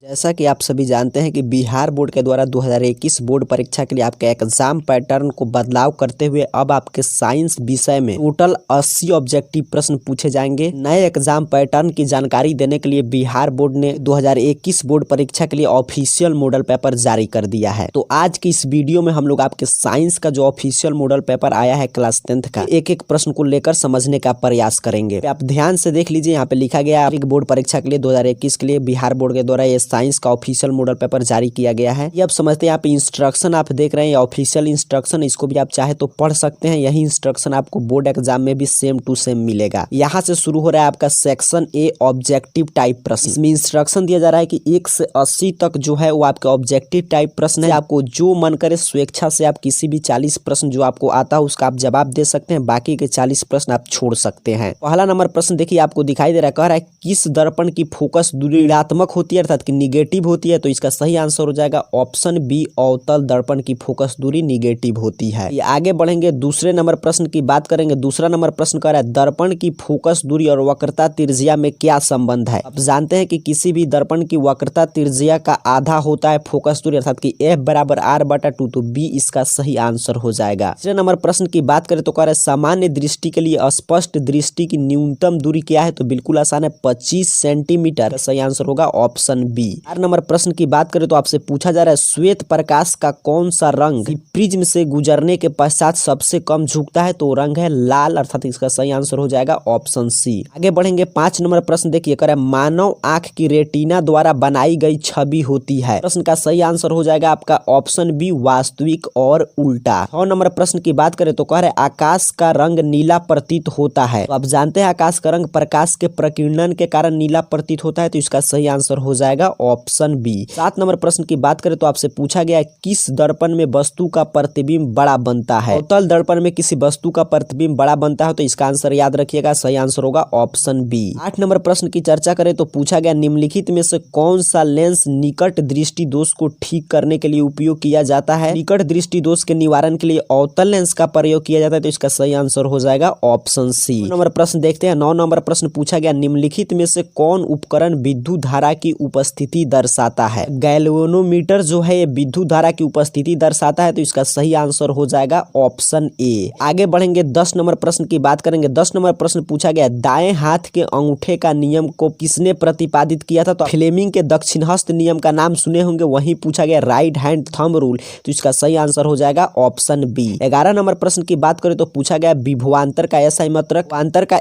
जैसा कि आप सभी जानते हैं कि बिहार बोर्ड के द्वारा 2021 बोर्ड परीक्षा के लिए आपके एग्जाम पैटर्न को बदलाव करते हुए अब आपके साइंस विषय में टोटल 80 ऑब्जेक्टिव प्रश्न पूछे जाएंगे। नए एग्जाम पैटर्न की जानकारी देने के लिए बिहार बोर्ड ने 2021 बोर्ड परीक्षा के लिए ऑफिशियल मॉडल पेपर जारी कर दिया है। तो आज की इस वीडियो में हम लोग आपके साइंस का जो ऑफिशियल मॉडल पेपर आया है क्लास 10th का, एक एक प्रश्न को लेकर समझने का प्रयास करेंगे। आप ध्यान से देख लीजिए, यहाँ पे लिखा गया बोर्ड परीक्षा के लिए 2021 के लिए बिहार बोर्ड के द्वारा साइंस का ऑफिशियल मॉडल पेपर जारी किया गया है। ये आप समझते हैं, यहाँ पे इंस्ट्रक्शन आप देख रहे हैं, ऑफिशियल इंस्ट्रक्शन, इसको भी आप चाहे तो पढ़ सकते हैं। यही इंस्ट्रक्शन आपको बोर्ड एग्जाम में भी सेम टू सेम मिलेगा। यहाँ से शुरू हो रहा है आपका सेक्शन ए ऑब्जेक्टिव टाइप प्रश्न। इसमें इंस्ट्रक्शन दिया जा रहा है कि 1 से 80 तक जो है वो आपके ऑब्जेक्टिव टाइप प्रश्न है। आपको जो मन करे स्वेच्छा से आप किसी भी 40 प्रश्न जो आपको आता है उसका आप जवाब दे सकते हैं, बाकी के 40 प्रश्न आप छोड़ सकते हैं। पहला नंबर प्रश्न देखिए, आपको दिखाई दे रहा है, कह रहा है किस दर्पण की फोकस दूरी ऋणात्मक होती है अर्थात कि निगेटिव होती है। तो इसका सही आंसर हो जाएगा ऑप्शन बी, अवतल दर्पण की फोकस दूरी निगेटिव होती है। ये आगे बढ़ेंगे, दूसरे नंबर प्रश्न की बात करेंगे। दूसरा नंबर प्रश्न कह रहा है दर्पण की फोकस दूरी और वक्रता त्रिज्या में क्या संबंध है। आप जानते हैं कि किसी भी दर्पण की वक्रता त्रिज्या का आधा होता है फोकस दूरी अर्थात कि F बराबर R/2, तो बी इसका सही आंसर हो जाएगा। तीसरे नंबर प्रश्न की बात करें तो कह रहा है सामान्य दृष्टि के लिए स्पष्ट दृष्टि की न्यूनतम दूरी क्या है। तो बिल्कुल आसान है, 25 सेंटीमीटर। सही आंसर होगा ऑप्शन बी। 4 नंबर प्रश्न की बात करें तो आपसे पूछा जा रहा है श्वेत प्रकाश का कौन सा रंग प्रिज्म से गुजरने के पश्चात सबसे कम झुकता है। तो रंग है लाल अर्थात इसका सही आंसर हो जाएगा ऑप्शन सी। आगे बढ़ेंगे, 5 नंबर प्रश्न देखिए, कह रहा है मानव आंख की रेटिना द्वारा बनाई गई छवि होती है। प्रश्न का सही आंसर हो जाएगा आपका ऑप्शन बी, वास्तविक और उल्टा। 6 नंबर प्रश्न की बात करें तो कह रहे आकाश का रंग नीला प्रतीत होता है। तो आप जानते हैं आकाश का रंग प्रकाश के प्रकीर्णन के कारण नीला प्रतीत होता है, तो इसका सही आंसर हो जाएगा ऑप्शन बी। 7 नंबर प्रश्न की बात करें तो आपसे पूछा गया है किस दर्पण में वस्तु का प्रतिबिंब बड़ा बनता है। अवतल दर्पण में किसी वस्तु का प्रतिबिंब बड़ा बनता है, तो इसका आंसर याद रखिएगा, सही आंसर होगा ऑप्शन बी। 8 नंबर प्रश्न की चर्चा करें तो पूछा गया निम्नलिखित में से कौन सा लेंस निकट दृष्टि दोष को ठीक करने के लिए उपयोग किया जाता है। निकट दृष्टि दोष के निवारण के लिए अवतल लेंस का प्रयोग किया जाता है, तो इसका सही आंसर हो जाएगा ऑप्शन सी। 9 नंबर प्रश्न देखते हैं। 9 नंबर प्रश्न पूछा गया निम्नलिखित में से कौन उपकरण विद्युत धारा की उपस्थिति दर्शाता है। गैल्वेनोमीटर जो है ये विद्युत धारा की उपस्थिति दर्शाता है, तो इसका सही आंसर हो जाएगा ऑप्शन ए। आगे बढ़ेंगे, 10 नंबर प्रश्न की बात करेंगे। 10 नंबर प्रश्न पूछा गया दाएं हाथ के अंगूठे का नियम को किसने प्रतिपादित किया था। तो फ्लेमिंग के दक्षिणहस्त नियम का नाम सुने होंगे, वहीं पूछा गया राइट हैंड थंब रूल, तो इसका सही आंसर हो जाएगा ऑप्शन बी। 11 नंबर प्रश्न की बात करें तो पूछा गया विभवांतर का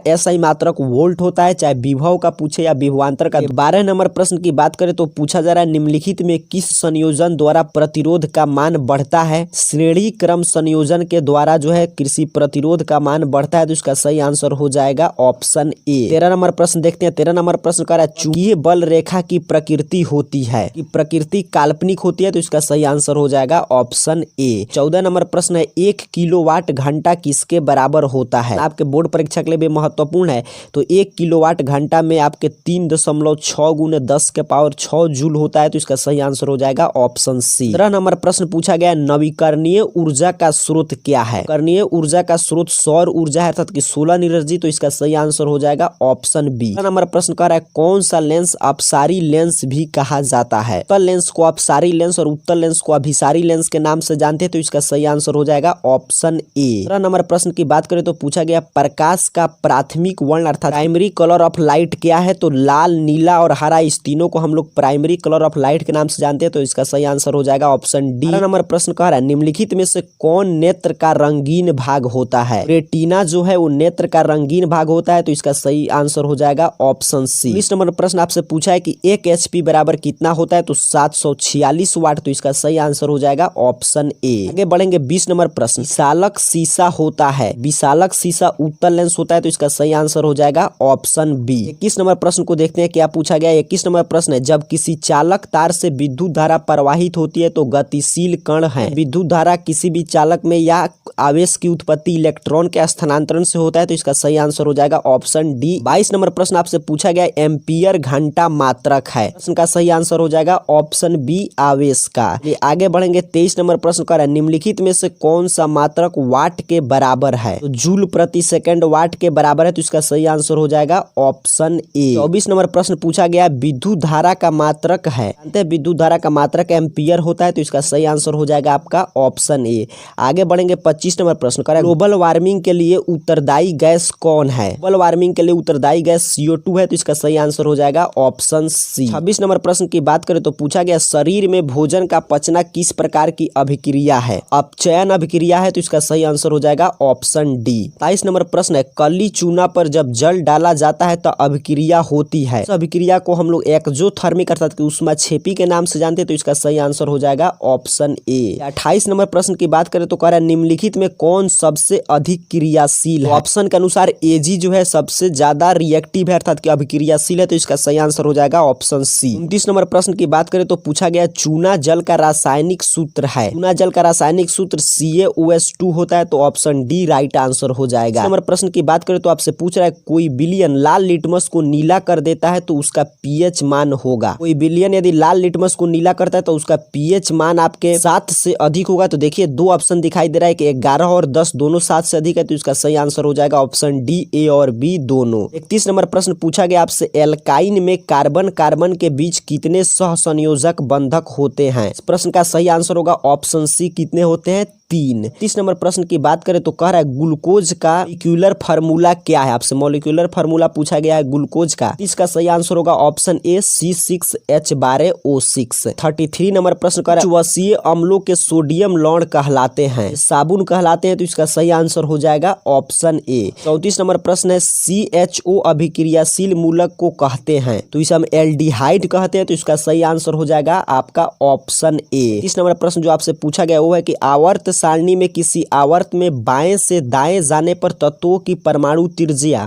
एसआई मात्रक वोल्ट होता है, चाहे विभव का पूछे या विभवांतर का। 12 नंबर प्रश्न की बात करें तो पूछा जा रहा है निम्नलिखित में किस संयोजन द्वारा प्रतिरोध का मान बढ़ता है। श्रेणी क्रम संयोजन के द्वारा जो है कृषि प्रतिरोध का मान बढ़ता है, तो इसका सही आंसर हो जाएगा ऑप्शन ए। 13 नंबर प्रश्न देखते हैं। 13 नंबर प्रश्न कह रहा है चुंबकीय बल रेखा की प्रकृति होती है कि प्रकृति काल्पनिक होती है, तो इसका सही आंसर हो जाएगा ऑप्शन ए। 14 नंबर प्रश्न है 1 किलोवाट घंटा किसके बराबर होता है। आपके बोर्ड परीक्षा के लिए भी महत्वपूर्ण है, तो 1 किलोवाट घंटा में आपके 3.6 गुने 10 के पावर 6 जूल होता है, तो इसका सही आंसर हो जाएगा ऑप्शन सी। 15 नंबर प्रश्न पूछा गया नवीकरणीय ऊर्जा का स्रोत क्या है। नवीकरणीय ऊर्जा का स्रोत सौर ऊर्जा है अर्थात कि सोलर एनर्जी, तो इसका सही आंसर हो जाएगा ऑप्शन बी। 16 नंबर प्रश्न कह रहा है कौन सा लेंस अपसारी लेंस भी कहा जाता है। उत्तल लेंस को अपसारी लेंस और उत्तल लेंस को अभिसारी लेंस के नाम से जानते हैं, तो इसका सही आंसर हो जाएगा ऑप्शन ए। 17 नंबर प्रश्न की बात करें तो पूछा गया प्रकाश का प्राथमिक वर्ण अर्थात प्राइमरी कलर ऑफ लाइट क्या है। तो लाल, नीला और हरा, इस तीनों को हम लोग प्राइमरी कलर ऑफ लाइट के नाम से जानते हैं, तो इसका सही आंसर हो जाएगा ऑप्शन डी। 18 नंबर प्रश्न कह रहा है निम्नलिखित में से कौन नेत्र का रंगीन भाग होता है। रेटिना जो है वो नेत्र का रंगीन भाग होता है, तो इसका सही आंसर हो जाएगा ऑप्शन सी। 20 नंबर प्रश्न आपसे पूछा है कि 1 HP बराबर कितना होता है। तो 746 वाट, तो इसका सही आंसर हो जाएगा ऑप्शन ए। आगे बढ़ेंगे, 20 नंबर प्रश्न विशालक शीशा होता है। विशालक शीशा उत्तल लेंस होता है, तो इसका सही आंसर हो जाएगा ऑप्शन बी। 21 नंबर प्रश्न को देखते हैं क्या पूछा गया। 21 नंबर प्रश्न है जब किसी चालक तार से विद्युत धारा प्रवाहित होती है तो गतिशील कण है। विद्युत धारा किसी भी चालक में या आवेश की उत्पत्ति इलेक्ट्रॉन के स्थानांतरण से होता है, तो इसका सही आंसर हो जाएगा ऑप्शन डी। 22 नंबर प्रश्न आपसे पूछा गया एम्पियर घंटा मात्रक है। प्रश्न का सही आंसर हो जाएगा ऑप्शन बी, आवेश का। आगे बढ़ेंगे, 23 नंबर प्रश्न कर रहा है निम्नलिखित में से कौन सा मात्रक वाट के बराबर है। तो जूल प्रति सेकंड वाट के बराबर है, तो इसका सही आंसर हो जाएगा ऑप्शन ए। 24 नंबर प्रश्न पूछा गया विद्युत धारा का मात्रक है? जानते हैं विद्युत धारा का मात्रक एम्पियर होता है, तो इसका सही आंसर हो जाएगा आपका ऑप्शन ए। आगे बढ़ेंगे 25 नंबर प्रश्न करें, ग्लोबल वार्मिंग के लिए उत्तरदायी गैस कौन है? ग्लोबल वार्मिंग के लिए उत्तरदायी गैस CO2 है, तो इसका सही आंसर हो जाएगा ऑप्शन सी। 26 नंबर प्रश्न की बात करें तो पूछा गया शरीर में भोजन का पचना किस प्रकार की अभिक्रिया है? अपचयन अभिक्रिया है, तो इसका सही आंसर हो जाएगा ऑप्शन डी। 23 नंबर प्रश्न है, कली चूना पर जब जल डाला जाता है तो अभिक्रिया होती है। इस अभिक्रिया को हम लोग एक्सोथर्मिक अर्थात कि ऊष्माक्षेपी के नाम से जानते हैं, तो इसका सही आंसर हो जाएगा ऑप्शन ए। 28 नंबर प्रश्न की बात करें तो कह रहा है निम्नलिखित में कौन सबसे अधिक क्रियाशील है? ऑप्शन के अनुसार Ag जो है सबसे ज्यादा रिएक्टिव है अर्थात कि अभिक्रियाशील है, तो इसका सही आंसर हो जाएगा ऑप्शन सी। 29 नंबर प्रश्न की बात करें तो पूछा गया चूना जल का रासायनिक सूत्र है। चूना जल का रासायनिक सूत्र CaOH2 होता है, तो ऑप्शन डी राइट आंसर हो जाएगा। नंबर प्रश्न की बात करें तो आपसे पूछ रहा है कोई विलयन लाल लिटमस को नीला कर देता है तो उसका pH मान होगा। कोई विलयन यदि लाल लिटमस को नीला करता है तो उसका pH मान आपके 7 से अधिक होगा। तो देखिए दो ऑप्शन दिखाई दे रहा है कि 11 और 10 दोनों 7 से अधिक है, तो इसका सही आंसर हो जाएगा ऑप्शन डी, ए और बी दोनों। 31 नंबर प्रश्न पूछा गया आपसे एल्काइन में कार्बन कार्बन के बीच कितने सहसंयोजक बंधक होते हैं? इस प्रश्न का सही आंसर होगा ऑप्शन सी, कितने होते हैं? 3। 30 नंबर प्रश्न की बात करें तो कह रहा है ग्लूकोज का मॉलिक्यूलर फार्मूला क्या है? आपसे मॉलिक्यूलर फार्मूला पूछा गया है ग्लूकोज का, इसका सही आंसर होगा ऑप्शन ए C6H12O6। 33 नंबर प्रश्न कह रहा है वसीय अम्लों के सोडियम लवण कहलाते हैं, साबुन कहलाते हैं, तो इसका सही आंसर हो जाएगा ऑप्शन ए। 34 नंबर प्रश्न है CHO अभिक्रियाशील मूलक को कहते हैं, तो इसे हम एल्डिहाइड कहते हैं, तो इसका सही आंसर हो जाएगा आपका ऑप्शन ए। 30 नंबर प्रश्न जो आपसे पूछा गया वो है कि आवर्त सारणी में किसी आवर्त में बाएं से दाएं जाने पर तत्वों की परमाणु त्रिज्या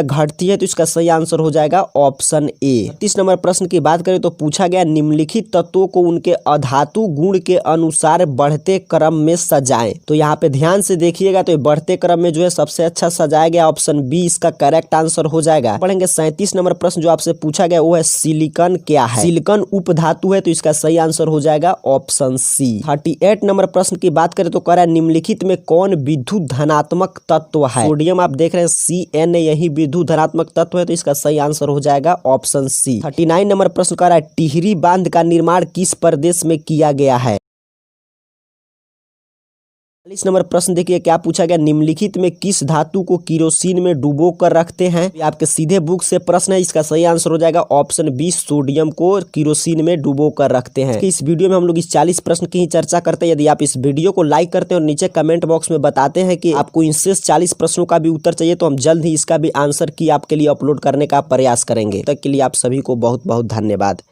घटती है, तो इसका सही आंसर हो जाएगा ऑप्शन ए। 30 नंबर प्रश्न की बात करें तो पूछा गया निम्नलिखित तत्वों को उनके अधातु गुण के अनुसार बढ़ते क्रम में सजाएं। तो यहाँ पे ध्यान से देखिएगा, तो बढ़ते क्रम में जो है सबसे अच्छा सजाया गया ऑप्शन बी इसका करेक्ट आंसर हो जाएगा। पढ़ेंगे 37 नंबर प्रश्न जो आपसे पूछा गया वो है सिलिकॉन क्या है? सिलिकॉन उपधातु है, तो इसका सही आंसर हो जाएगा ऑप्शन सी। 38 नंबर प्रश्न की बात करें तो कह रहा है निम्नलिखित में कौन विद्युत धनात्मक तत्व है? सोडियम आप देख रहे हैं CN यही विद्युत धनात्मक तत्व है, तो इसका सही आंसर हो जाएगा ऑप्शन सी। 39 नंबर प्रश्न कह रहा है टिहरी बांध का निर्माण किस प्रदेश में किया गया है? 40 नंबर प्रश्न देखिए क्या पूछा गया निम्नलिखित में किस धातु को किरोसिन में डुबो कर रखते हैं? ये आपके सीधे बुक से प्रश्न है, इसका सही आंसर हो जाएगा ऑप्शन बी सोडियम को किरोसिन में डुबो कर रखते हैं। इस वीडियो में हम लोग इस 40 प्रश्न की ही चर्चा करते हैं। यदि आप इस वीडियो को लाइक करते हैं और नीचे कमेंट बॉक्स में बताते हैं कि आपको इनसे 40 प्रश्नों का भी उत्तर चाहिए, तो हम जल्द ही इसका भी आंसर की आपके लिए अपलोड करने का प्रयास करेंगे। तब तक के लिए आप सभी को बहुत बहुत धन्यवाद।